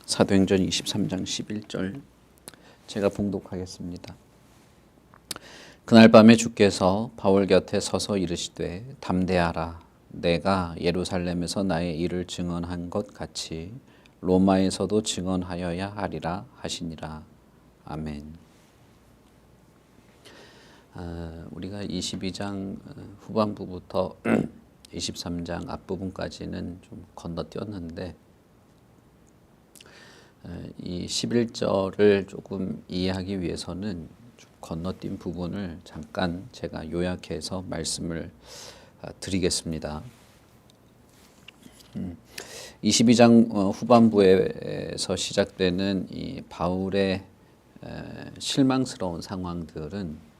사도행전 23장 11절 제가 봉독하겠습니다. 그날 밤에 주께서 바울 곁에 서서 이르시되 담대하라. 내가 예루살렘에서 나의 일을 증언한 것 같이 로마에서도 증언하여야 하리라 하시니라. 아멘. 우리가 22장 후반부부터 23장 앞부분까지는 좀 건너뛰었는데 이 11절을 조금 이해하기 위해서는 좀 건너뛴 부분을 잠깐 제가 요약해서 말씀을 드리겠습니다. 22장 후반부에서 시작되는 이 바울의 실망스러운 상황들은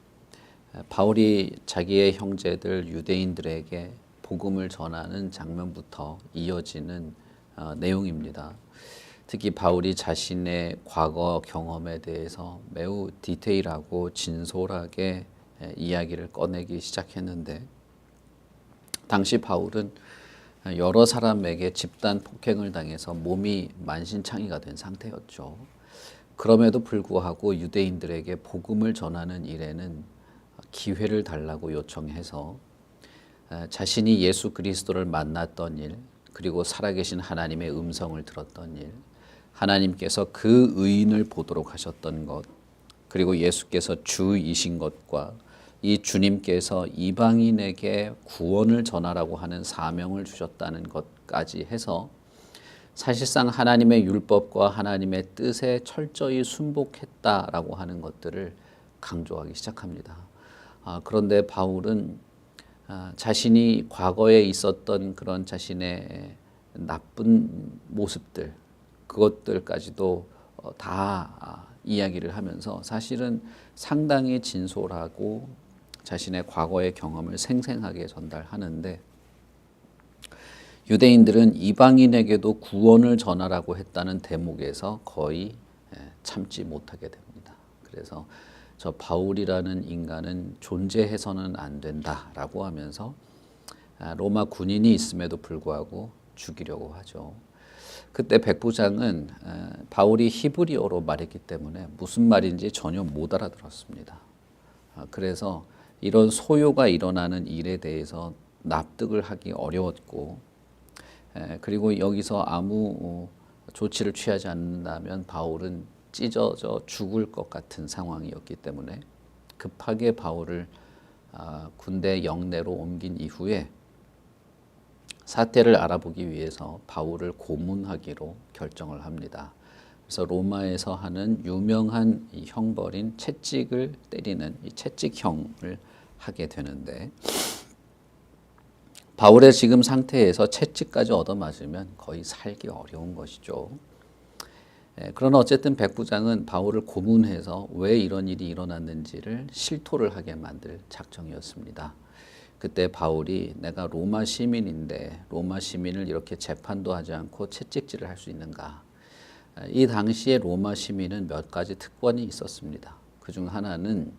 바울이 자기의 형제들 유대인들에게 복음을 전하는 장면부터 이어지는 내용입니다. 특히 바울이 자신의 과거 경험에 대해서 매우 디테일하고 진솔하게 이야기를 꺼내기 시작했는데, 당시 바울은 여러 사람에게 집단 폭행을 당해서 몸이 만신창이가 된 상태였죠. 그럼에도 불구하고 유대인들에게 복음을 전하는 일에는 기회를 달라고 요청해서 자신이 예수 그리스도를 만났던 일, 그리고 살아계신 하나님의 음성을 들었던 일, 하나님께서 그 의인을 보도록 하셨던 것, 그리고 예수께서 주이신 것과 이 주님께서 이방인에게 구원을 전하라고 하는 사명을 주셨다는 것까지 해서 사실상 하나님의 율법과 하나님의 뜻에 철저히 순복했다라고 하는 것들을 강조하기 시작합니다. 그런데 바울은 자신이 과거에 있었던 그런 자신의 나쁜 모습들, 그것들까지도 다 이야기를 하면서 사실은 상당히 진솔하고 자신의 과거의 경험을 생생하게 전달하는데, 유대인들은 이방인에게도 구원을 전하라고 했다는 대목에서 거의 참지 못하게 됩니다. 그래서 저 바울이라는 인간은 존재해서는 안 된다라고 하면서 로마 군인이 있음에도 불구하고 죽이려고 하죠. 그때 백부장은 바울이 히브리어로 말했기 때문에 무슨 말인지 전혀 못 알아들었습니다. 그래서 이런 소요가 일어나는 일에 대해서 납득을 하기 어려웠고, 그리고 여기서 아무 조치를 취하지 않는다면 바울은 찢어져 죽을 것 같은 상황이었기 때문에 급하게 바울을 군대 영내로 옮긴 이후에 사태를 알아보기 위해서 바울을 고문하기로 결정을 합니다. 그래서 로마에서 하는 유명한 이 형벌인 채찍을 때리는 이 채찍형을 하게 되는데, 바울의 지금 상태에서 채찍까지 얻어맞으면 거의 살기 어려운 것이죠. 그러나 어쨌든 백부장은 바울을 고문해서 왜 이런 일이 일어났는지를 실토를 하게 만들 작정이었습니다. 그때 바울이 내가 로마 시민인데 로마 시민을 이렇게 재판도 하지 않고 채찍질을 할 수 있는가? 이 당시에 로마 시민은 몇 가지 특권이 있었습니다. 그중 하나는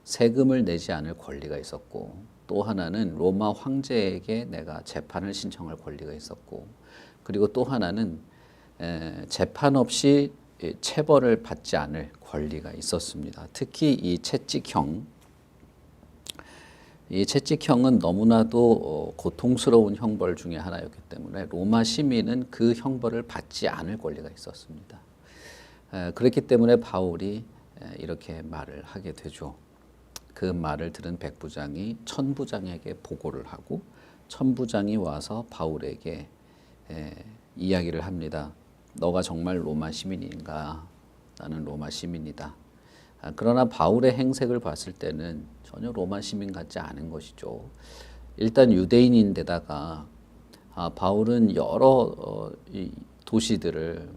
세금을 내지 않을 권리가 있었고, 또 하나는 로마 황제에게 내가 재판을 신청할 권리가 있었고, 그리고 또 하나는 재판 없이 체벌을 받지 않을 권리가 있었습니다. 특히 이 채찍형은 너무나도 고통스러운 형벌 중에 하나였기 때문에 로마 시민은 그 형벌을 받지 않을 권리가 있었습니다. 그렇기 때문에 바울이 이렇게 말을 하게 되죠. 그 말을 들은 백부장이 천부장에게 보고를 하고, 천부장이 와서 바울에게 이야기를 합니다. 너가 정말 로마 시민인가? 나는 로마 시민이다. 그러나 바울의 행색을 봤을 때는 전혀 로마 시민 같지 않은 것이죠. 일단 유대인인데다가 바울은 여러 도시들을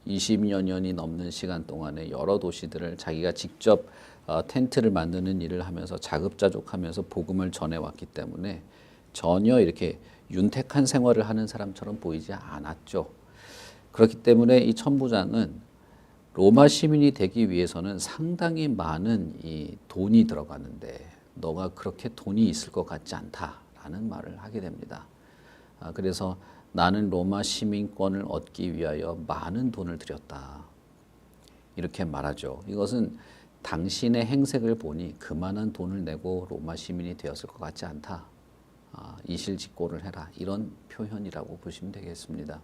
20여 년이 넘는 시간 동안에 여러 도시들을 자기가 직접 텐트를 만드는 일을 하면서 자급자족하면서 복음을 전해왔기 때문에 전혀 이렇게 윤택한 생활을 하는 사람처럼 보이지 않았죠. 그렇기 때문에 이 천부장은 로마 시민이 되기 위해서는 상당히 많은 이 돈이 들어가는데 너가 그렇게 돈이 있을 것 같지 않다라는 말을 하게 됩니다. 그래서 나는 로마 시민권을 얻기 위하여 많은 돈을 들였다. 이렇게 말하죠. 이것은 당신의 행색을 보니 그만한 돈을 내고 로마 시민이 되었을 것 같지 않다. 이실직고를 해라. 이런 표현이라고 보시면 되겠습니다.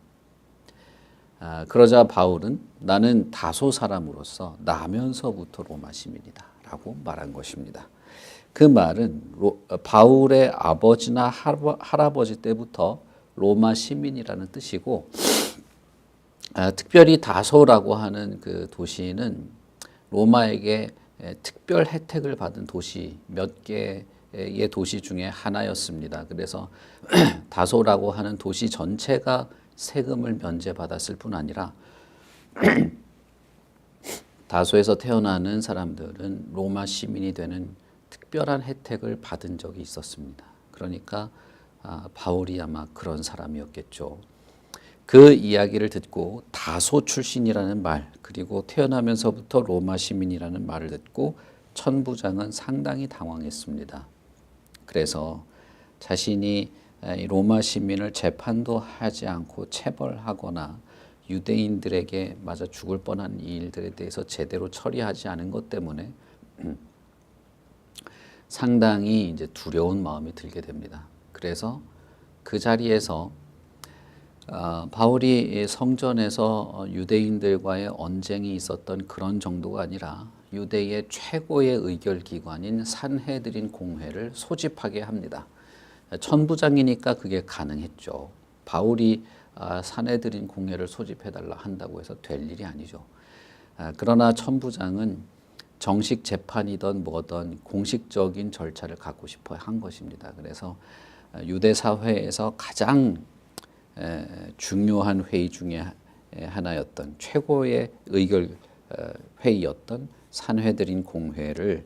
그러자 바울은 나는 다소 사람으로서 나면서부터 로마 시민이다 라고 말한 것입니다. 그 말은 바울의 아버지나 할아버지 때부터 로마 시민이라는 뜻이고, 특별히 다소라고 하는 그 도시는 로마에게 특별 혜택을 받은 도시 몇 개의 도시 중에 하나였습니다. 그래서 다소라고 하는 도시 전체가 세금을 면제받았을 뿐 아니라 다소에서 태어나는 사람들은 로마 시민이 되는 특별한 혜택을 받은 적이 있었습니다. 그러니까 바울이 아마 그런 사람이었겠죠. 그 이야기를 듣고 다소 출신이라는 말, 그리고 태어나면서부터 로마 시민이라는 말을 듣고 천부장은 상당히 당황했습니다. 그래서 자신이 로마 시민을 재판도 하지 않고 체벌하거나 유대인들에게 맞아 죽을 뻔한 이 일들에 대해서 제대로 처리하지 않은 것 때문에 상당히 이제 두려운 마음이 들게 됩니다. 그래서 그 자리에서 바울이 성전에서 유대인들과의 언쟁이 있었던 그런 정도가 아니라 유대의 최고의 의결기관인 산헤드린 공회를 소집하게 합니다. 천부장이니까 그게 가능했죠. 바울이 산헤드린 공회를 소집해달라 한다고 해서 될 일이 아니죠. 그러나 천부장은 정식 재판이든 뭐든 공식적인 절차를 갖고 싶어 한 것입니다. 그래서 유대 사회에서 가장 중요한 회의 중에 하나였던 최고의 의결 회의였던 산헤드린 공회를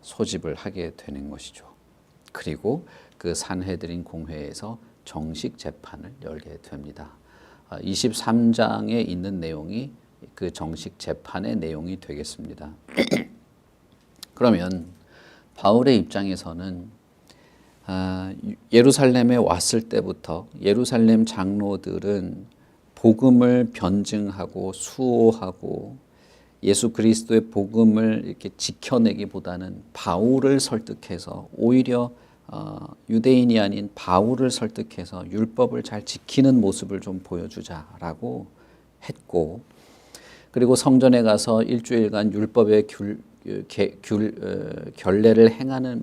소집을 하게 되는 것이죠. 그리고 그 산헤드린 공회에서 정식 재판을 열게 됩니다. 23장에 있는 내용이 그 정식 재판의 내용이 되겠습니다. 그러면 바울의 입장에서는 예루살렘에 왔을 때부터 예루살렘 장로들은 복음을 변증하고 수호하고 예수 그리스도의 복음을 이렇게 지켜내기보다는 바울을 설득해서 오히려 유대인이 아닌 바울을 설득해서 율법을 잘 지키는 모습을 좀 보여주자라고 했고, 그리고 성전에 가서 일주일간 율법의 결례를 행하는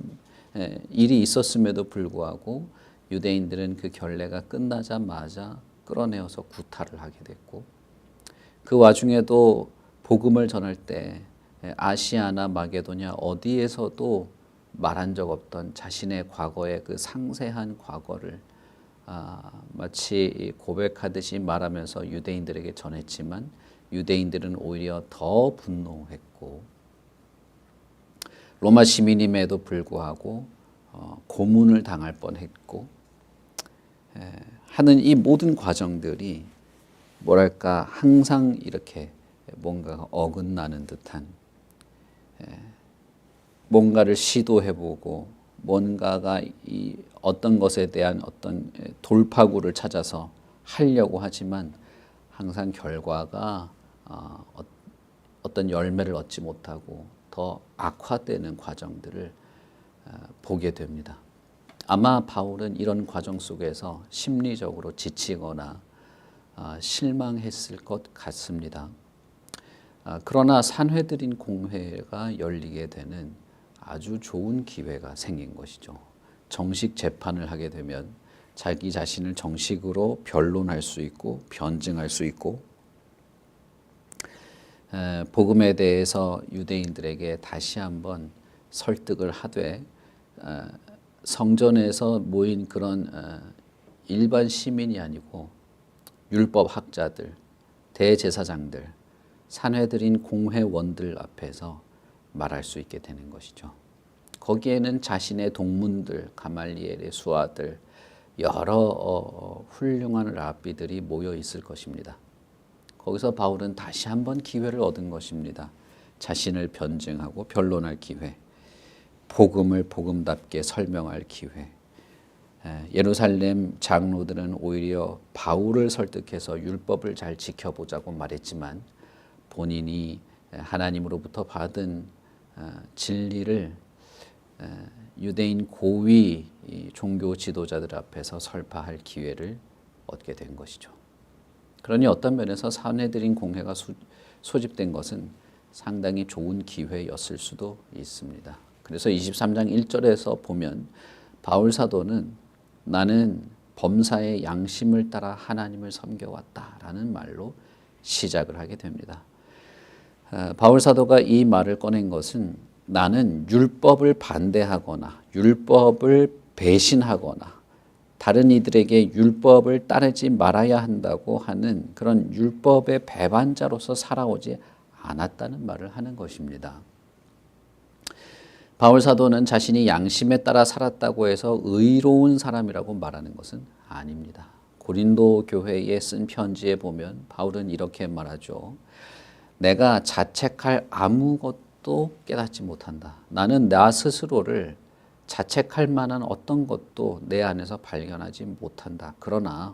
일이 있었음에도 불구하고 유대인들은 그 결례가 끝나자마자 끌어내어서 구타를 하게 됐고, 그 와중에도 복음을 전할 때 아시아나 마게도냐 어디에서도 말한 적 없던 자신의 과거의 그 상세한 과거를 마치 고백하듯이 말하면서 유대인들에게 전했지만 유대인들은 오히려 더 분노했고, 로마 시민임에도 불구하고 고문을 당할 뻔했고 하는 이 모든 과정들이 뭐랄까 항상 이렇게 뭔가 어긋나는 듯한, 뭔가를 시도해보고 뭔가가 이 어떤 것에 대한 어떤 돌파구를 찾아서 하려고 하지만 항상 결과가 어떤 열매를 얻지 못하고 더 악화되는 과정들을 보게 됩니다. 아마 바울은 이런 과정 속에서 심리적으로 지치거나 실망했을 것 같습니다. 그러나 산헤드린 공회가 열리게 되는 아주 좋은 기회가 생긴 것이죠. 정식 재판을 하게 되면 자기 자신을 정식으로 변론할 수 있고 변증할 수 있고, 복음에 대해서 유대인들에게 다시 한번 설득을 하되 성전에서 모인 그런 일반 시민이 아니고 율법학자들, 대제사장들, 산헤드린 공회원들 앞에서 말할 수 있게 되는 것이죠. 거기에는 자신의 동문들, 가말리엘의 수하들, 여러 훌륭한 랍비들이 모여 있을 것입니다. 거기서 바울은 다시 한번 기회를 얻은 것입니다. 자신을 변증하고 변론할 기회, 복음을 복음답게 설명할 기회, 예루살렘 장로들은 오히려 바울을 설득해서 율법을 잘 지켜보자고 말했지만 본인이 하나님으로부터 받은 진리를 유대인 고위 종교 지도자들 앞에서 설파할 기회를 얻게 된 것이죠. 그러니 어떤 면에서 산헤드린 공회가 소집된 것은 상당히 좋은 기회였을 수도 있습니다. 그래서 23장 1절에서 보면 바울 사도는 나는 범사의 양심을 따라 하나님을 섬겨왔다라는 말로 시작을 하게 됩니다. 바울 사도가 이 말을 꺼낸 것은 나는 율법을 반대하거나 율법을 배신하거나 다른 이들에게 율법을 따르지 말아야 한다고 하는 그런 율법의 배반자로서 살아오지 않았다는 말을 하는 것입니다. 바울 사도는 자신이 양심에 따라 살았다고 해서 의로운 사람이라고 말하는 것은 아닙니다. 고린도 교회에 쓴 편지에 보면 바울은 이렇게 말하죠. 내가 자책할 아무것도 깨닫지 못한다. 나는 나 스스로를 자책할 만한 어떤 것도 내 안에서 발견하지 못한다. 그러나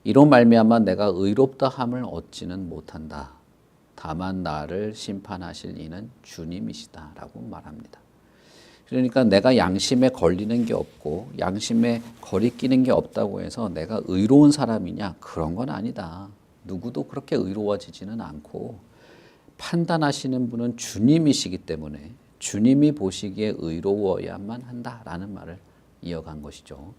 이로 말미암아 내가 의롭다 함을 얻지는 못한다. 다만 나를 심판하실 이는 주님이시다 라고 말합니다. 그러니까 내가 양심에 걸리는 게 없고 양심에 거리끼는 게 없다고 해서 내가 의로운 사람이냐? 그런 건 아니다. 누구도 그렇게 의로워지지는 않고 판단하시는 분은 주님이시기 때문에 주님이 보시기에 의로워야만 한다라는 말을 이어간 것이죠.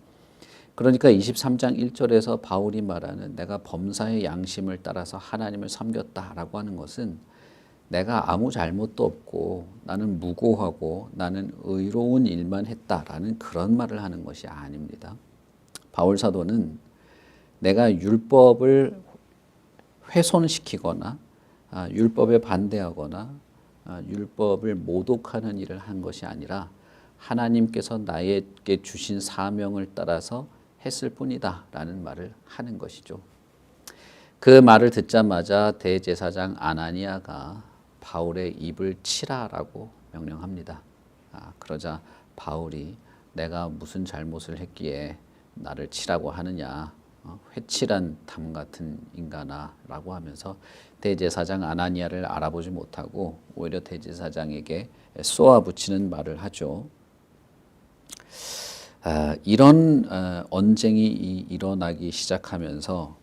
그러니까 23장 1절에서 바울이 말하는 내가 범사의 양심을 따라서 하나님을 섬겼다라고 하는 것은 내가 아무 잘못도 없고 나는 무고하고 나는 의로운 일만 했다라는 그런 말을 하는 것이 아닙니다. 바울 사도는 내가 율법을 훼손시키거나 율법에 반대하거나 율법을 모독하는 일을 한 것이 아니라 하나님께서 나에게 주신 사명을 따라서 했을 뿐이다 라는 말을 하는 것이죠. 그 말을 듣자마자 대제사장 아나니아가 바울의 입을 치라라고 명령합니다. 그러자 바울이 내가 무슨 잘못을 했기에 나를 치라고 하느냐, 회칠한 담 같은 인간아 라고 하면서 대제사장 아나니아를 알아보지 못하고 오히려 대제사장에게 쏘아붙이는 말을 하죠. 이런 언쟁이 일어나기 시작하면서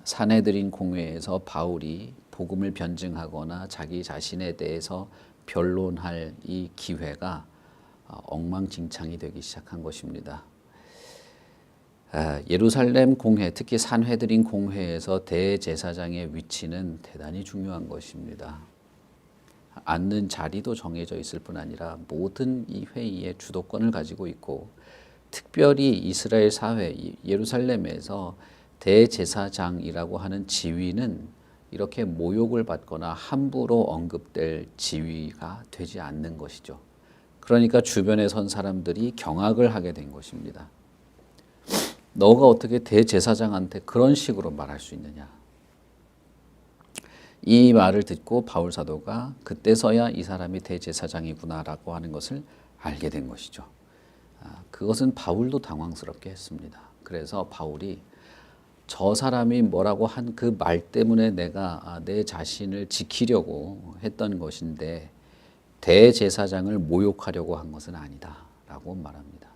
산헤드린 공회에서 바울이 복음을 변증하거나 자기 자신에 대해서 변론할 이 기회가 엉망진창이 되기 시작한 것입니다. 예루살렘 공회, 특히 산헤드린 공회에서 대제사장의 위치는 대단히 중요한 것입니다. 앉는 자리도 정해져 있을 뿐 아니라 모든 이 회의의 주도권을 가지고 있고 특별히 이스라엘 사회, 예루살렘에서 대제사장이라고 하는 지위는 이렇게 모욕을 받거나 함부로 언급될 지위가 되지 않는 것이죠. 그러니까 주변에 선 사람들이 경악을 하게 된 것입니다. 너가 어떻게 대제사장한테 그런 식으로 말할 수 있느냐. 이 말을 듣고 바울 사도가 그때서야 이 사람이 대제사장이구나라고 하는 것을 알게 된 것이죠. 그것은 바울도 당황스럽게 했습니다. 그래서 바울이 저 사람이 뭐라고 한 그 말 때문에 내가 내 자신을 지키려고 했던 것인데 대제사장을 모욕하려고 한 것은 아니다 라고 말합니다.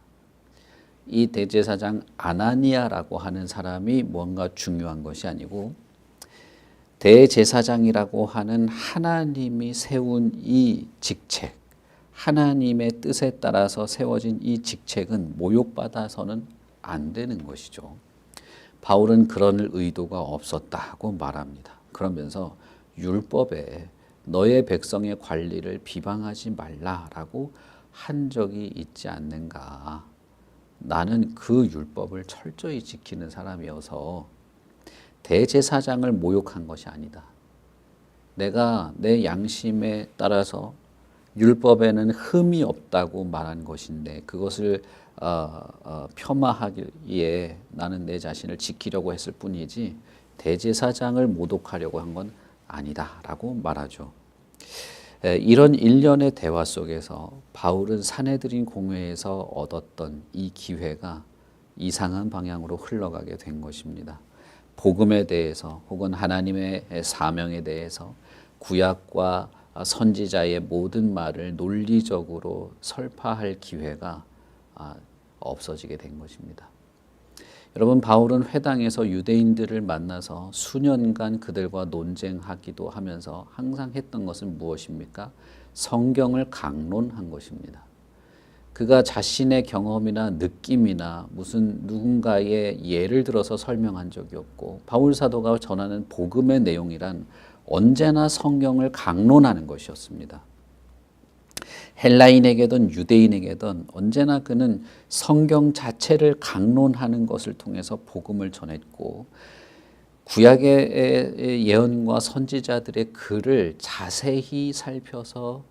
이 대제사장 아나니아라고 하는 사람이 뭔가 중요한 것이 아니고 대제사장이라고 하는 하나님이 세운 이 직책, 하나님의 뜻에 따라서 세워진 이 직책은 모욕받아서는 안 되는 것이죠. 바울은 그런 의도가 없었다고 말합니다. 그러면서 율법에 너의 백성의 관리를 비방하지 말라라고 한 적이 있지 않는가. 나는 그 율법을 철저히 지키는 사람이어서 대제사장을 모욕한 것이 아니다. 내가 내 양심에 따라서 율법에는 흠이 없다고 말한 것인데 그것을 폄하하기에 나는 내 자신을 지키려고 했을 뿐이지 대제사장을 모독하려고 한 건 아니다라고 말하죠. 이런 일련의 대화 속에서 바울은 산헤드린 공회에서 얻었던 이 기회가 이상한 방향으로 흘러가게 된 것입니다. 복음에 대해서 혹은 하나님의 사명에 대해서 구약과 선지자의 모든 말을 논리적으로 설파할 기회가 없어지게 된 것입니다. 여러분, 바울은 회당에서 유대인들을 만나서 수년간 그들과 논쟁하기도 하면서 항상 했던 것은 무엇입니까? 성경을 강론한 것입니다. 그가 자신의 경험이나 느낌이나 무슨 누군가의 예를 들어서 설명한 적이 없고, 바울 사도가 전하는 복음의 내용이란 언제나 성경을 강론하는 것이었습니다. 헬라인에게든 유대인에게든 언제나 그는 성경 자체를 강론하는 것을 통해서 복음을 전했고, 구약의 예언과 선지자들의 글을 자세히 살펴서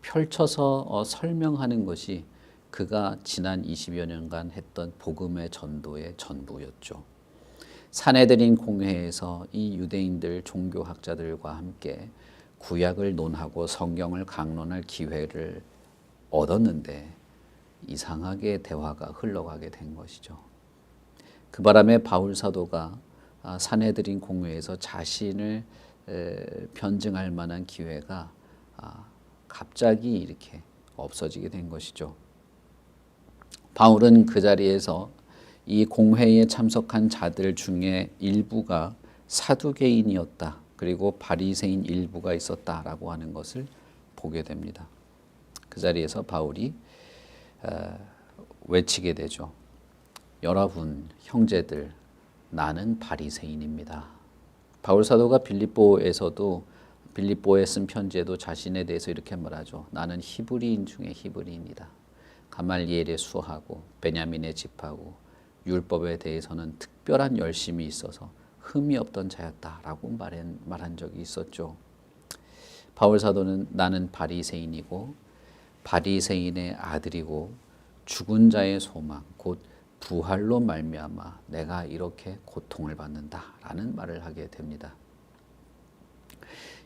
펼쳐서 설명하는 것이 그가 지난 20여 년간 했던 복음의 전도의 전부였죠. 산헤드린 공회에서 이 유대인들 종교학자들과 함께 구약을 논하고 성경을 강론할 기회를 얻었는데 이상하게 대화가 흘러가게 된 것이죠. 그 바람에 바울 사도가 산헤드린 공회에서 자신을 변증할 만한 기회가 갑자기 이렇게 없어지게 된 것이죠. 바울은 그 자리에서 이 공회에 참석한 자들 중에 일부가 사두개인이었다. 그리고 바리새인 일부가 있었다라고 하는 것을 보게 됩니다. 그 자리에서 바울이 외치게 되죠. 여러분 형제들, 나는 바리새인입니다. 바울 사도가 빌립보에 쓴 편지에도 자신에 대해서 이렇게 말하죠. 나는 히브리인 중에 히브리인이다. 가말리엘의 수하고 베냐민의 집하고 율법에 대해서는 특별한 열심이 있어서 흠이 없던 자였다라고 말한 적이 있었죠. 바울 사도는 나는 바리새인이고 바리새인의 아들이고 죽은 자의 소망 곧 부활로 말미암아 내가 이렇게 고통을 받는다라는 말을 하게 됩니다.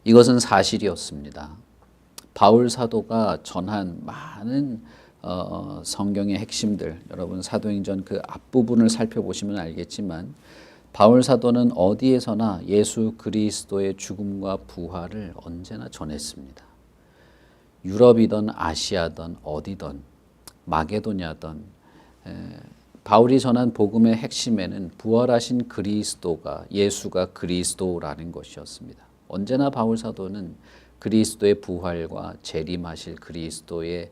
이것은 사실이었습니다. 바울 사도가 전한 많은 성경의 핵심들, 여러분 사도행전 그 앞부분을 살펴보시면 알겠지만 바울 사도는 어디에서나 예수 그리스도의 죽음과 부활을 언제나 전했습니다. 유럽이든 아시아든 어디든 마게도냐든 바울이 전한 복음의 핵심에는 부활하신 그리스도가 예수가 그리스도라는 것이었습니다. 언제나 바울 사도는 그리스도의 부활과 재림하실 그리스도의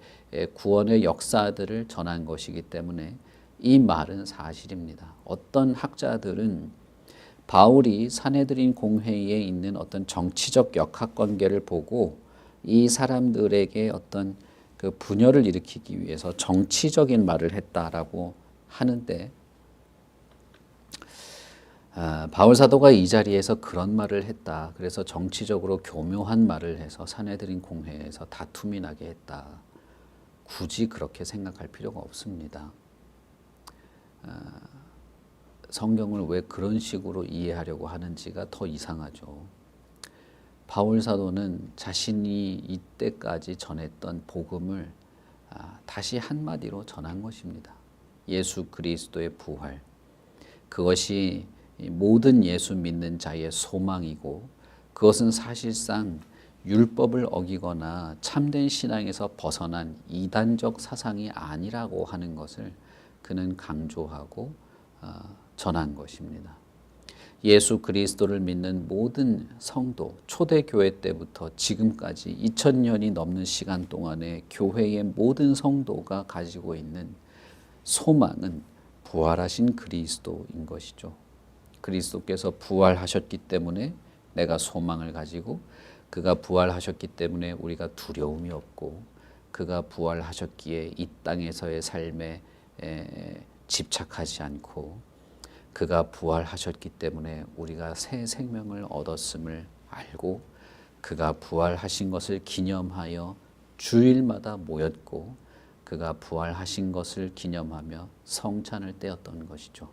구원의 역사들을 전한 것이기 때문에 이 말은 사실입니다. 어떤 학자들은 바울이 산헤드린 공회에 있는 어떤 정치적 역학관계를 보고 이 사람들에게 어떤 그 분열을 일으키기 위해서 정치적인 말을 했다라고 하는데, 바울 사도가 이 자리에서 그런 말을 했다. 그래서 정치적으로 교묘한 말을 해서 산헤드린 공회에서 다툼이 나게 했다. 굳이 그렇게 생각할 필요가 없습니다. 성경을 왜 그런 식으로 이해하려고 하는지가 더 이상하죠. 바울 사도는 자신이 이때까지 전했던 복음을 다시 한마디로 전한 것입니다. 예수 그리스도의 부활. 그것이 모든 예수 믿는 자의 소망이고, 그것은 사실상 율법을 어기거나 참된 신앙에서 벗어난 이단적 사상이 아니라고 하는 것을 그는 강조하고 전한 것입니다. 예수 그리스도를 믿는 모든 성도, 초대교회 때부터 지금까지 2000년이 넘는 시간 동안에 교회의 모든 성도가 가지고 있는 소망은 부활하신 그리스도인 것이죠. 그리스도께서 부활하셨기 때문에 내가 소망을 가지고, 그가 부활하셨기 때문에 우리가 두려움이 없고, 그가 부활하셨기에 이 땅에서의 삶에 집착하지 않고, 그가 부활하셨기 때문에 우리가 새 생명을 얻었음을 알고, 그가 부활하신 것을 기념하여 주일마다 모였고, 그가 부활하신 것을 기념하며 성찬을 떼었던 것이죠.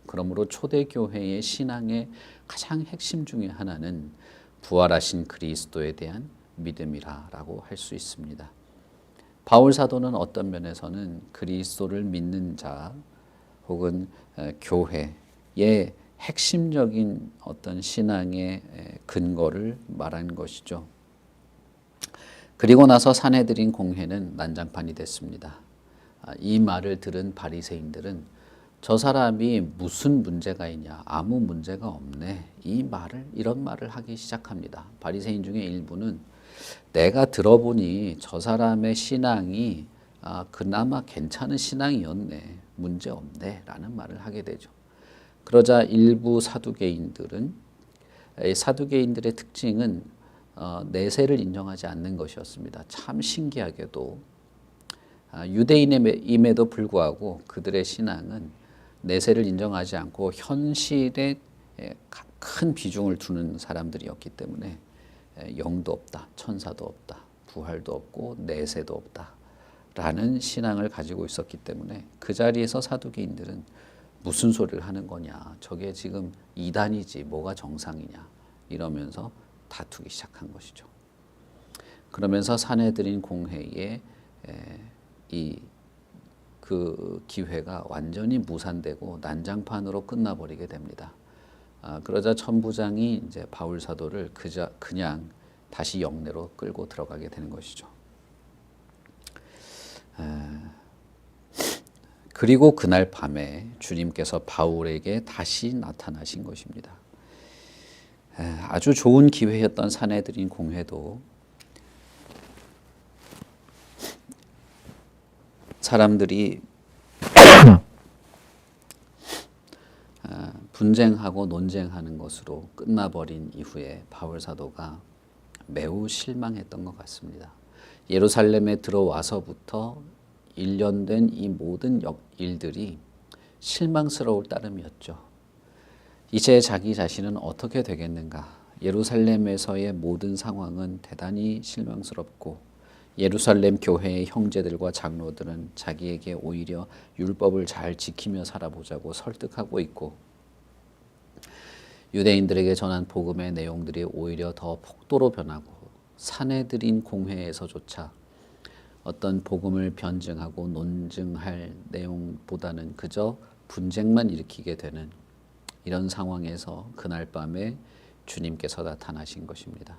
그러므로 초대교회의 신앙의 가장 핵심 중에 하나는 부활하신 그리스도에 대한 믿음이라고 할 수 있습니다. 바울 사도는 어떤 면에서는 그리스도를 믿는 자, 혹은 교회의 핵심적인 어떤 신앙의 근거를 말한 것이죠. 그리고 나서 사내들인 공회는 난장판이 됐습니다. 이 말을 들은 바리새인들은 저 사람이 무슨 문제가 있냐, 아무 문제가 없네, 이런 말을 하기 시작합니다. 바리새인 중에 일부는 내가 들어보니 저 사람의 신앙이 그나마 괜찮은 신앙이었네, 문제 없네 라는 말을 하게 되죠. 그러자 일부 사두개인들은, 사두개인들의 특징은 내세를 인정하지 않는 것이었습니다. 참 신기하게도 유대인임에도 불구하고 그들의 신앙은 내세를 인정하지 않고 현실에 큰 비중을 두는 사람들이었기 때문에 영도 없다, 천사도 없다, 부활도 없고 내세도 없다 라는 신앙을 가지고 있었기 때문에 그 자리에서 사두개인들은 무슨 소리를 하는 거냐, 저게 지금 이단이지 뭐가 정상이냐 이러면서 다투기 시작한 것이죠. 그러면서 사내들인 공회에 그 기회가 완전히 무산되고 난장판으로 끝나버리게 됩니다. 그러자 천부장이 이제 바울 사도를 그냥 다시 영내로 끌고 들어가게 되는 것이죠. 그리고 그날 밤에 주님께서 바울에게 다시 나타나신 것입니다. 아주 좋은 기회였던 사내들인 공회도 사람들이 분쟁하고 논쟁하는 것으로 끝나버린 이후에 바울 사도가 매우 실망했던 것 같습니다. 예루살렘에 들어와서부터 1년 된 이 모든 일들이 실망스러울 따름이었죠. 이제 자기 자신은 어떻게 되겠는가? 예루살렘에서의 모든 상황은 대단히 실망스럽고 예루살렘 교회의 형제들과 장로들은 자기에게 오히려 율법을 잘 지키며 살아보자고 설득하고 있고 유대인들에게 전한 복음의 내용들이 오히려 더 폭도로 변하고 사내들인 공회에서조차 어떤 복음을 변증하고 논증할 내용보다는 그저 분쟁만 일으키게 되는 이런 상황에서 그날 밤에 주님께서 나타나신 것입니다.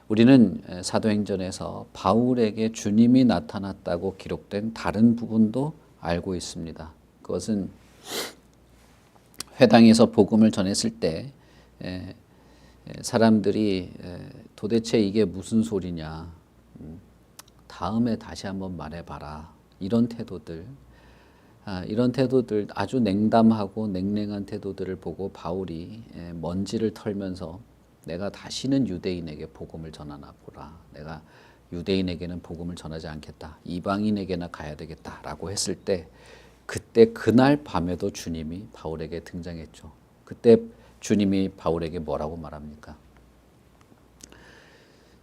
우리는 사도행전에서 바울에게 주님이 나타났다고 기록된 다른 부분도 알고 있습니다. 그것은 회당에서 복음을 전했을 때 사람들이 도대체 이게 무슨 소리냐, 다음에 다시 한번 말해봐라, 이런 태도들 아주 냉담하고 냉랭한 태도들을 보고 바울이 먼지를 털면서 내가 다시는 유대인에게 복음을 전하나 보라, 내가 유대인에게는 복음을 전하지 않겠다, 이방인에게나 가야 되겠다라고 했을 때 그때 그날 밤에도 주님이 바울에게 등장했죠. 그때 주님이 바울에게 뭐라고 말합니까?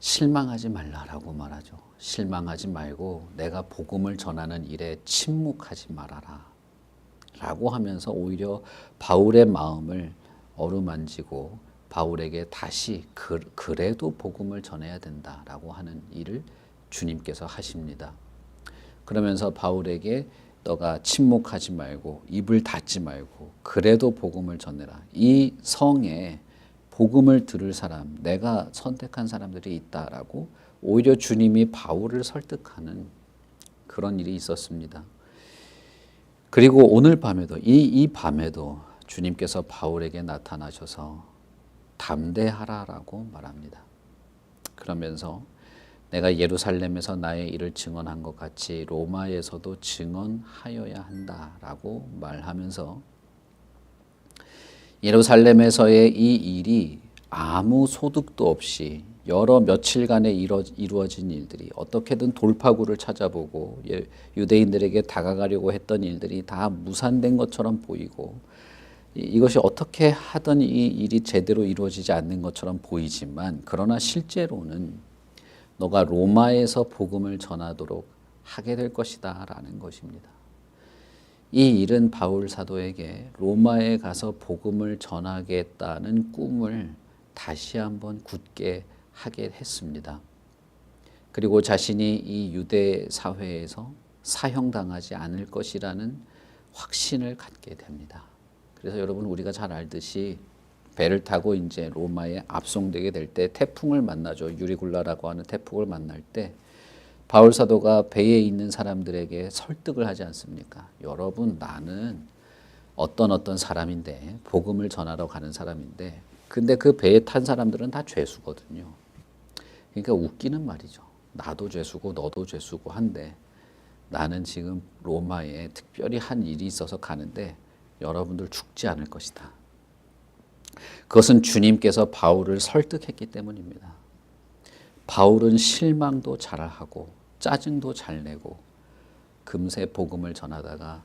실망하지 말라라고 말하죠. 실망하지 말고 내가 복음을 전하는 일에 침묵하지 말아라 라고 하면서 오히려 바울의 마음을 어루만지고 바울에게 다시 그래도 복음을 전해야 된다라고 하는 일을 주님께서 하십니다. 그러면서 바울에게 너가 침묵하지 말고 입을 닫지 말고 그래도 복음을 전해라. 이 성에 복음을 들을 사람, 내가 선택한 사람들이 있다라고 오히려 주님이 바울을 설득하는 그런 일이 있었습니다. 그리고 오늘 밤에도 이 밤에도 주님께서 바울에게 나타나셔서 담대하라라고 말합니다. 그러면서 내가 예루살렘에서 나의 일을 증언한 것 같이 로마에서도 증언하여야 한다라고 말하면서 예루살렘에서의 이 일이 아무 소득도 없이 여러 며칠간에 이루어진 일들이 어떻게든 돌파구를 찾아보고 유대인들에게 다가가려고 했던 일들이 다 무산된 것처럼 보이고 이것이 어떻게 하던 이 일이 제대로 이루어지지 않는 것처럼 보이지만 그러나 실제로는 너가 로마에서 복음을 전하도록 하게 될 것이다 라는 것입니다. 이 일은 바울 사도에게 로마에 가서 복음을 전하겠다는 꿈을 다시 한번 굳게 하게 했습니다. 그리고 자신이 이 유대 사회에서 사형당하지 않을 것이라는 확신을 갖게 됩니다. 그래서 여러분 우리가 잘 알듯이 배를 타고 이제 로마에 압송되게 될 때 태풍을 만나죠. 유리굴라라고 하는 태풍을 만날 때 바울 사도가 배에 있는 사람들에게 설득을 하지 않습니까? 여러분 나는 어떤 사람인데 복음을 전하러 가는 사람인데 근데 그 배에 탄 사람들은 다 죄수거든요. 그러니까 웃기는 말이죠. 나도 죄수고 너도 죄수고 한데 나는 지금 로마에 특별히 한 일이 있어서 가는데 여러분들 죽지 않을 것이다. 그것은 주님께서 바울을 설득했기 때문입니다. 바울은 실망도 잘하고 짜증도 잘 내고 금세 복음을 전하다가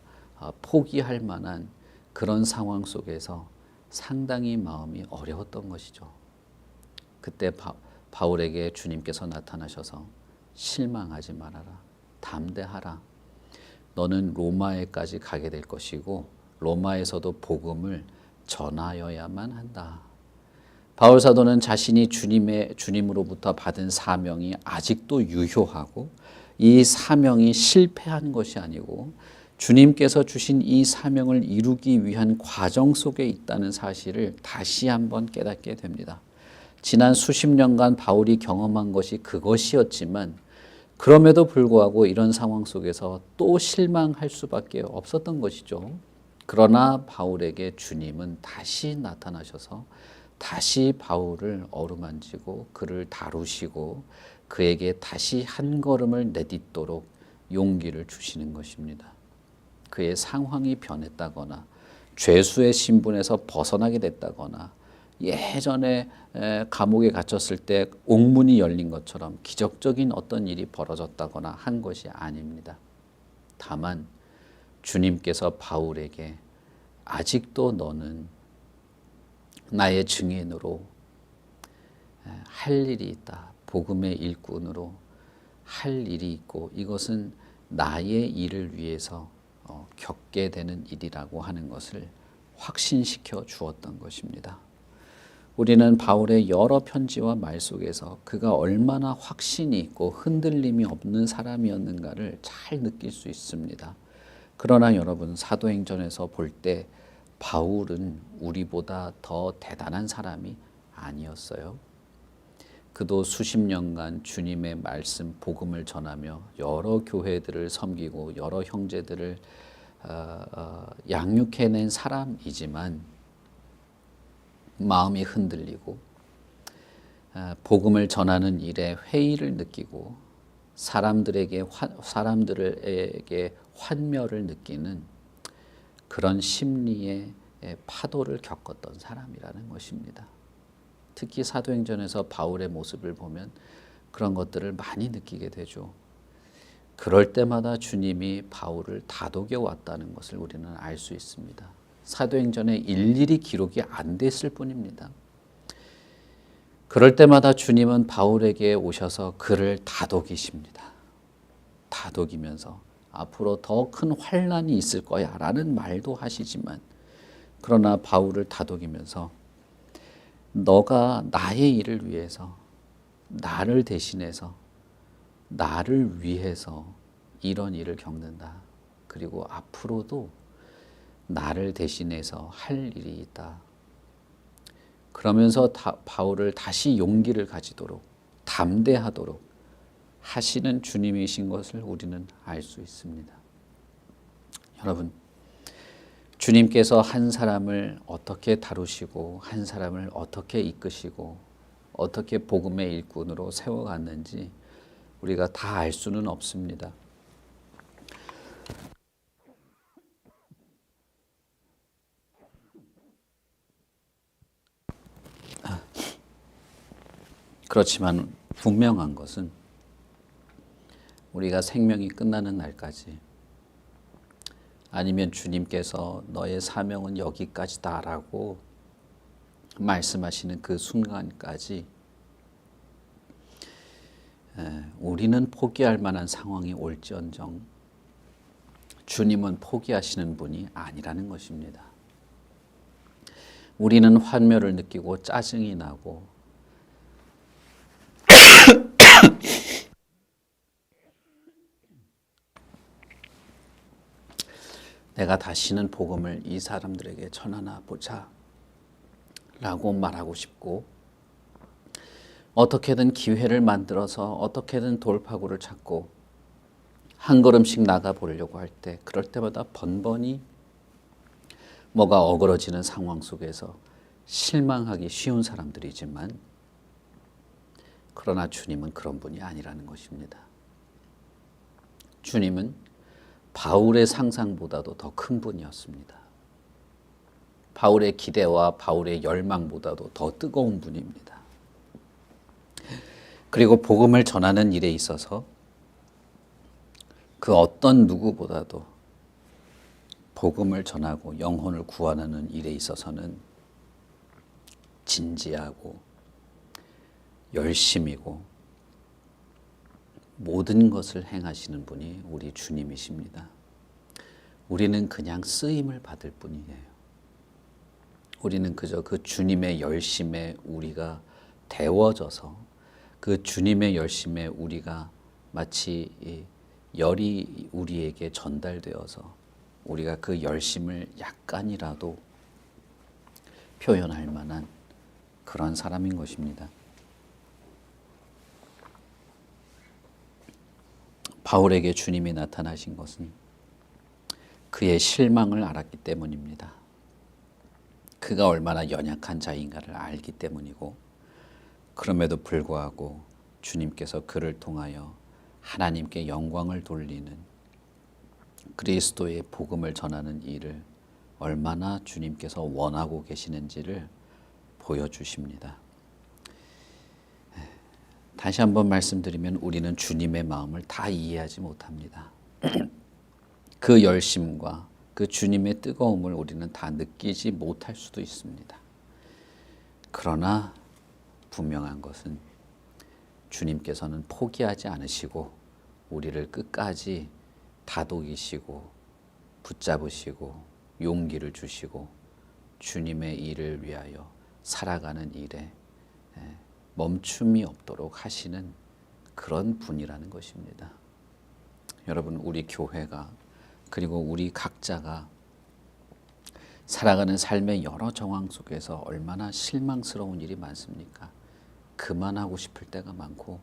포기할 만한 그런 상황 속에서 상당히 마음이 어려웠던 것이죠. 그때 바울에게 주님께서 나타나셔서 실망하지 말아라. 담대하라. 너는 로마에까지 가게 될 것이고 로마에서도 복음을 전하여야만 한다. 바울 사도는 자신이 주님으로부터 받은 사명이 아직도 유효하고 이 사명이 실패한 것이 아니고 주님께서 주신 이 사명을 이루기 위한 과정 속에 있다는 사실을 다시 한번 깨닫게 됩니다. 지난 수십 년간 바울이 경험한 것이 그것이었지만 그럼에도 불구하고 이런 상황 속에서 또 실망할 수밖에 없었던 것이죠. 그러나 바울에게 주님은 다시 나타나셔서 다시 바울을 어루만지고 그를 다루시고 그에게 다시 한 걸음을 내딛도록 용기를 주시는 것입니다. 그의 상황이 변했다거나 죄수의 신분에서 벗어나게 됐다거나 예전에 감옥에 갇혔을 때 옥문이 열린 것처럼 기적적인 어떤 일이 벌어졌다거나 한 것이 아닙니다. 다만 주님께서 바울에게 아직도 너는 나의 증인으로 할 일이 있다. 복음의 일꾼으로 할 일이 있고 이것은 나의 일을 위해서 겪게 되는 일이라고 하는 것을 확신시켜 주었던 것입니다. 우리는 바울의 여러 편지와 말 속에서 그가 얼마나 확신이 있고 흔들림이 없는 사람이었는가를 잘 느낄 수 있습니다. 그러나 여러분 사도행전에서 볼 때 바울은 우리보다 더 대단한 사람이 아니었어요. 그도 수십 년간 주님의 말씀 복음을 전하며 여러 교회들을 섬기고 여러 형제들을 양육해낸 사람이지만 마음이 흔들리고 복음을 전하는 일에 회의를 느끼고 사람들에게 환멸을 느끼는 그런 심리의 파도를 겪었던 사람이라는 것입니다. 특히 사도행전에서 바울의 모습을 보면 그런 것들을 많이 느끼게 되죠. 그럴 때마다 주님이 바울을 다독여 왔다는 것을 우리는 알 수 있습니다. 사도행전에 일일이 기록이 안 됐을 뿐입니다. 그럴 때마다 주님은 바울에게 오셔서 그를 다독이십니다. 다독이면서 앞으로 더 큰 환난이 있을 거야 라는 말도 하시지만 그러나 바울을 다독이면서 너가 나의 일을 위해서 나를 대신해서 나를 위해서 이런 일을 겪는다. 그리고 앞으로도 나를 대신해서 할 일이 있다. 그러면서 바울을 다시 용기를 가지도록 담대하도록 하시는 주님이신 것을 우리는 알 수 있습니다. 여러분, 주님께서 한 사람을 어떻게 다루시고 한 사람을 어떻게 이끄시고 어떻게 복음의 일꾼으로 세워갔는지 우리가 다 알 수는 없습니다. 그렇지만 분명한 것은 우리가 생명이 끝나는 날까지 아니면 주님께서 너의 사명은 여기까지다라고 말씀하시는 그 순간까지 우리는 포기할 만한 상황이 올지언정 주님은 포기하시는 분이 아니라는 것입니다. 우리는 환멸을 느끼고 짜증이 나고 내가 다시는 복음을 이 사람들에게 전하나 보자 라고 말하고 싶고, 어떻게든 기회를 만들어서 어떻게든 돌파구를 찾고 한 걸음씩 나가 보려고 할 때, 그럴 때마다 번번이 뭐가 어그러지는 상황 속에서 실망하기 쉬운 사람들이지만, 그러나 주님은 그런 분이 아니라는 것입니다. 주님은 바울의 상상보다도 더 큰 분이었습니다. 바울의 기대와 바울의 열망보다도 더 뜨거운 분입니다. 그리고 복음을 전하는 일에 있어서 그 어떤 누구보다도 복음을 전하고 영혼을 구원하는 일에 있어서는 진지하고 열심이고 모든 것을 행하시는 분이 우리 주님이십니다. 우리는 그냥 쓰임을 받을 뿐이에요. 우리는 그저 그 주님의 열심에 우리가 데워져서, 그 주님의 열심에 우리가 마치 열이 우리에게 전달되어서 우리가 그 열심을 약간이라도 표현할 만한 그런 사람인 것입니다. 바울에게 주님이 나타나신 것은 그의 실망을 알았기 때문입니다. 그가 얼마나 연약한 자인가를 알기 때문이고, 그럼에도 불구하고 주님께서 그를 통하여 하나님께 영광을 돌리는 그리스도의 복음을 전하는 일을 얼마나 주님께서 원하고 계시는지를 보여주십니다. 다시 한번 말씀드리면 우리는 주님의 마음을 다 이해하지 못합니다. 그 열심과 그 주님의 뜨거움을 우리는 다 느끼지 못할 수도 있습니다. 그러나 분명한 것은 주님께서는 포기하지 않으시고 우리를 끝까지 다독이시고 붙잡으시고 용기를 주시고 주님의 일을 위하여 살아가는 일에 멈춤이 없도록 하시는 그런 분이라는 것입니다. 여러분, 우리 교회가, 그리고 우리 각자가 살아가는 삶의 여러 정황 속에서 얼마나 실망스러운 일이 많습니까? 그만하고 싶을 때가 많고,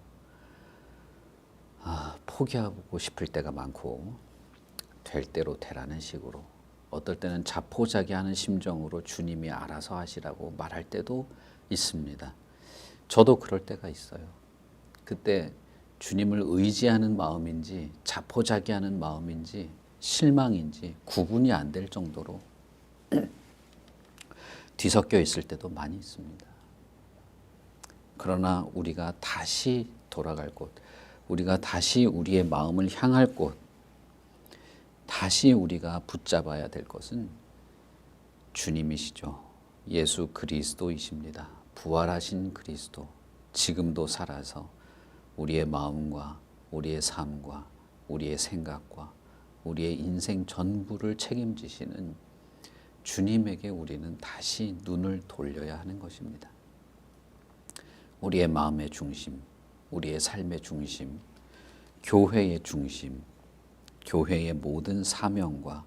포기하고 싶을 때가 많고, 될 대로 되라는 식으로, 어떨 때는 자포자기하는 심정으로 주님이 알아서 하시라고 말할 때도 있습니다. 저도 그럴 때가 있어요. 그때 주님을 의지하는 마음인지 자포자기하는 마음인지 실망인지 구분이 안 될 정도로 뒤섞여 있을 때도 많이 있습니다. 그러나 우리가 다시 돌아갈 곳, 우리가 다시 우리의 마음을 향할 곳, 다시 우리가 붙잡아야 될 것은 주님이시죠. 예수 그리스도이십니다. 부활하신 그리스도, 지금도 살아서 우리의 마음과 우리의 삶과 우리의 생각과 우리의 인생 전부를 책임지시는 주님에게 우리는 다시 눈을 돌려야 하는 것입니다. 우리의 마음의 중심, 우리의 삶의 중심, 교회의 중심, 교회의 모든 사명과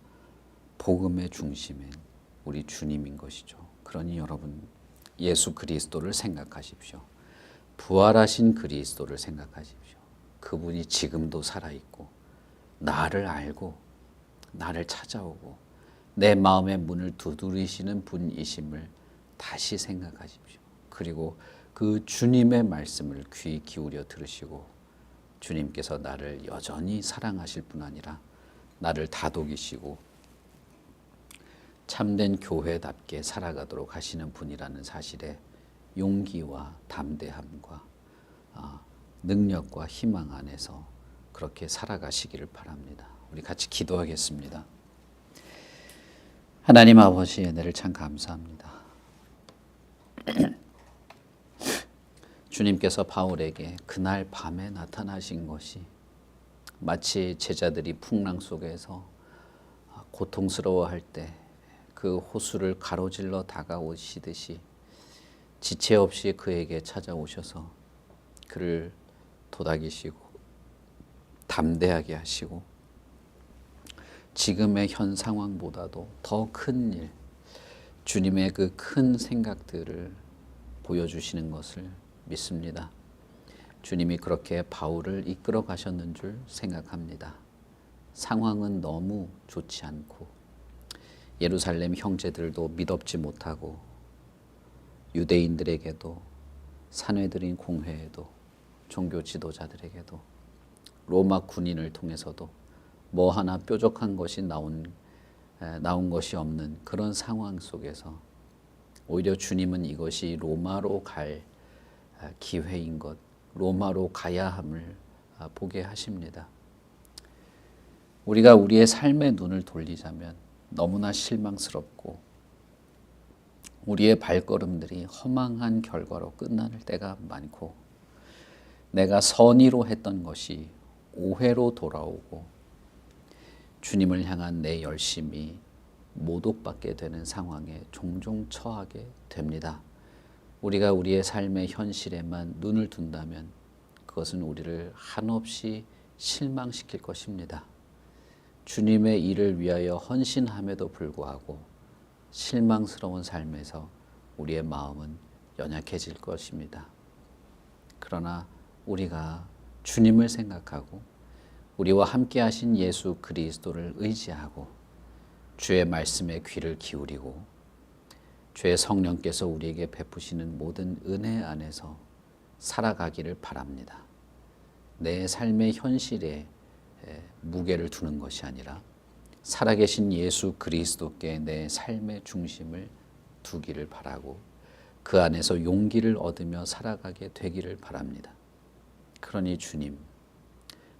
복음의 중심은 우리 주님인 것이죠. 그러니 여러분, 예수 그리스도를 생각하십시오. 부활하신 그리스도를 생각하십시오. 그분이 지금도 살아있고 나를 알고 나를 찾아오고 내 마음의 문을 두드리시는 분이심을 다시 생각하십시오. 그리고 그 주님의 말씀을 귀 기울여 들으시고, 주님께서 나를 여전히 사랑하실 뿐 아니라 나를 다독이시고 참된 교회답게 살아가도록 하시는 분이라는 사실에 용기와 담대함과 능력과 희망 안에서 그렇게 살아가시기를 바랍니다. 우리 같이 기도하겠습니다. 하나님 아버지, 은혜를 참 감사합니다. 주님께서 바울에게 그날 밤에 나타나신 것이 마치 제자들이 풍랑 속에서 고통스러워할 때 그 호수를 가로질러 다가오시듯이 지체 없이 그에게 찾아오셔서 그를 도닥이시고 담대하게 하시고 지금의 현 상황보다도 더 큰 일, 주님의 그 큰 생각들을 보여주시는 것을 믿습니다. 주님이 그렇게 바울을 이끌어 가셨는 줄 생각합니다. 상황은 너무 좋지 않고 예루살렘 형제들도 믿업지 못하고 유대인들에게도 사내들인 공회에도 종교 지도자들에게도 로마 군인을 통해서도 뭐 하나 뾰족한 것이 나온 것이 없는 그런 상황 속에서 오히려 주님은 이것이 로마로 갈 기회인 것, 로마로 가야 함을 보게 하십니다. 우리가 우리의 삶의 눈을 돌리자면 너무나 실망스럽고 우리의 발걸음들이 허망한 결과로 끝날 때가 많고 내가 선의로 했던 것이 오해로 돌아오고 주님을 향한 내 열심이 모독받게 되는 상황에 종종 처하게 됩니다. 우리가 우리의 삶의 현실에만 눈을 둔다면 그것은 우리를 한없이 실망시킬 것입니다. 주님의 일을 위하여 헌신함에도 불구하고 실망스러운 삶에서 우리의 마음은 연약해질 것입니다. 그러나 우리가 주님을 생각하고 우리와 함께 하신 예수 그리스도를 의지하고 주의 말씀에 귀를 기울이고 주의 성령께서 우리에게 베푸시는 모든 은혜 안에서 살아가기를 바랍니다. 내 삶의 현실에 무게를 두는 것이 아니라 살아계신 예수 그리스도께 내 삶의 중심을 두기를 바라고 그 안에서 용기를 얻으며 살아가게 되기를 바랍니다. 그러니 주님,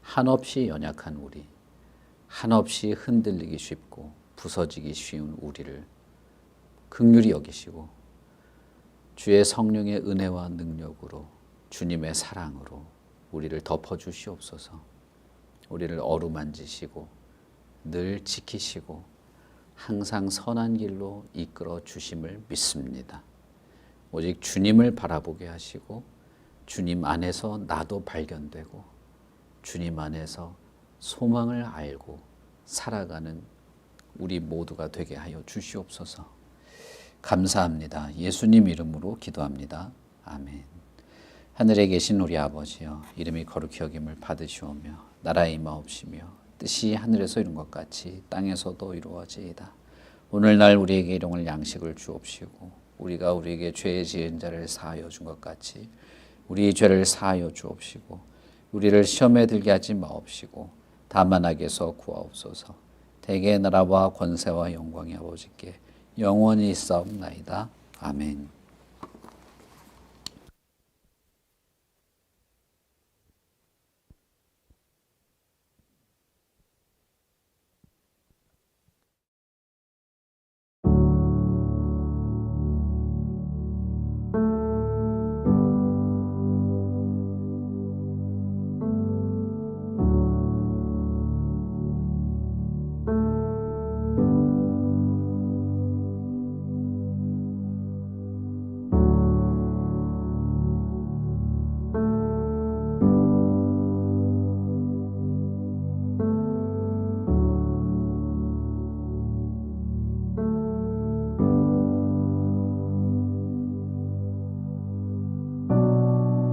한없이 연약한 우리, 한없이 흔들리기 쉽고 부서지기 쉬운 우리를 긍휼히 여기시고 주의 성령의 은혜와 능력으로 주님의 사랑으로 우리를 덮어주시옵소서. 우리를 어루만지시고 늘 지키시고 항상 선한 길로 이끌어 주심을 믿습니다. 오직 주님을 바라보게 하시고 주님 안에서 나도 발견되고 주님 안에서 소망을 알고 살아가는 우리 모두가 되게 하여 주시옵소서. 감사합니다. 예수님 이름으로 기도합니다. 아멘. 하늘에 계신 우리 아버지여, 이름이 거룩히 여김을 받으시오며 나라의 임하옵시며 뜻이 하늘에서 이룬 것 같이 땅에서도 이루어지이다. 오늘날 우리에게 일용할 양식을 주옵시고 우리가 우리에게 죄 지은 자를 사하여 준 것 같이 우리 죄를 사하여 주옵시고 우리를 시험에 들게 하지 마옵시고 다만 악에서 구하옵소서. 대개의 나라와 권세와 영광이 아버지께 영원히 있사옵나이다. 아멘.